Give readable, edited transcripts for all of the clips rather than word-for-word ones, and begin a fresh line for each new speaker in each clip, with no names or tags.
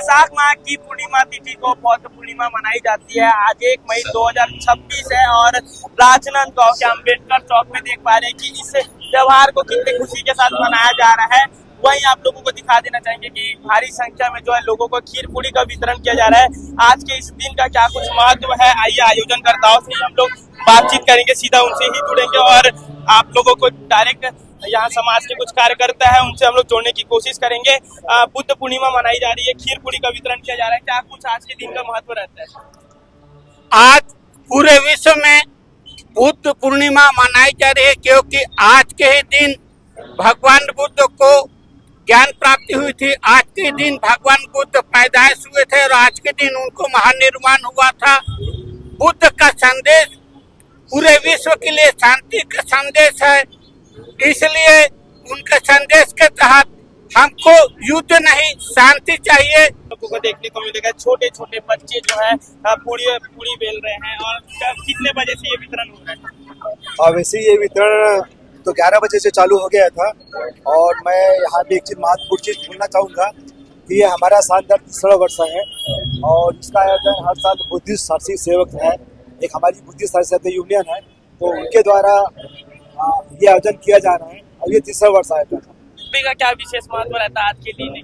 वैशाख माह की पूर्णिमा तिथि को बौद्ध पूर्णिमा मनाई जाती है। आज 1 मई 2026 है और राजनांद गांव के अम्बेडकर चौक में देख पा रहे हैं कि इस त्योहार को कितनी खुशी के साथ मनाया जा रहा है। वहीं आप लोगों को दिखा देना चाहेंगे कि भारी संख्या में जो है लोगों को खीर पूरी का वितरण किया जा रहा है। आज के इस दिन का क्या कुछ महत्व है, आइए आयोजनकर्ताओं से हम लोग बातचीत करेंगे, सीधा उनसे ही जुड़ेंगे और आप लोगों को डायरेक्ट यहाँ समाज के कुछ कार्यकर्ता है उनसे हम लोग जोड़ने की कोशिश करेंगे। बुद्ध पूर्णिमा मनाई जा रही है, खीर पूरी का वितरण किया जा रहा है, क्या कुछ आज के दिन का महत्व रहता है?
आज पूरे विश्व में बुद्ध पूर्णिमा मनाई जा रही है क्योंकि आज के ही दिन भगवान बुद्ध को ज्ञान प्राप्ति हुई थी। आज के दिन भगवान बुद्ध पैदाइश हुए थे और आज के दिन उनको महानिर्वाण हुआ था। बुद्ध का संदेश पूरे विश्व के लिए शांति का संदेश है, इसलिए उनके संदेश के तहत हमको युद्ध नहीं शांति चाहिए।
लोगों को देखने को मिलेगा छोटे छोटे बच्चे जो है पूरी बेल रहे हैं। और कितने बजे से ये वितरण हो रहा है?
वैसे ये वितरण तो 11 बजे से चालू हो गया था और मैं यहाँ पे एक चीज महत्वपूर्ण चीज बोलना चाहूँगा कि ये हमारा शानदार 3रा वर्ष है और इसका आयोजन हर साल बुद्धिस्ट साहसी सेवक है, एक हमारी बुद्धिस्ट साहसी यूनियन है, तो उनके द्वारा ये आयोजन किया जा रहा है और ये 3रा वर्ष आयोजन है।
का क्या विशेष महत्व रहता है आज के दिन?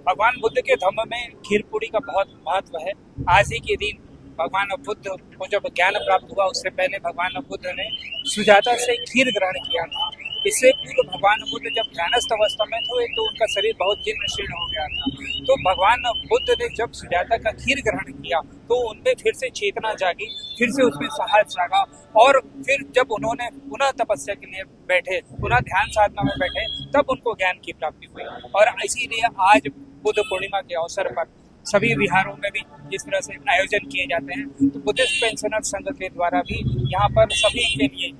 भगवान बुद्ध के धम्म में खीर पूरी का बहुत महत्व है। आज ही के दिन भगवान बुद्ध को जब ज्ञान प्राप्त हुआ उससे पहले भगवान बुद्ध ने सुजाता से खीर ग्रहण किया था। इससे पूर्व भगवान बुद्ध जब ध्यानस्थ अवस्था में थे तो उनका शरीर बहुत जीर्ण शीर्ण हो गया था। तो भगवान बुद्ध ने जब सुजाता का खीर ग्रहण किया तो उनमें फिर से चेतना जागी, फिर से उसमें साहस जागा और फिर जब उन्होंने पुनः तपस्या के लिए बैठे, पुनः ध्यान साधना में बैठे, तब उनको ज्ञान की प्राप्ति हुई। और इसीलिए आज बुद्ध पूर्णिमा के अवसर पर सभी विहारों में भी जिस तरह से आयोजन किए जाते हैं तो बुद्धिस्ट पेंशनर संघ के द्वारा भी यहाँ पर सभी के लिए,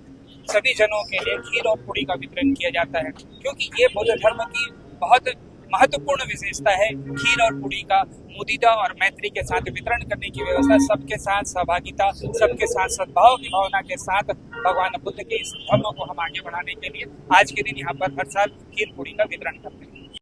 सभी जनों के लिए खीर और पूरी का वितरण किया जाता है क्योंकि ये बुद्ध धर्म की बहुत महत्वपूर्ण विशेषता है। खीर और पूरी का मुदिता और मैत्री के साथ वितरण करने की व्यवस्था, सबके साथ सहभागिता, सबके साथ सद्भाव की भावना के साथ भगवान बुद्ध के इस धर्म को हम आगे बढ़ाने के लिए आज के दिन यहाँ पर हर साल खीर पूरी का वितरण करते हैं।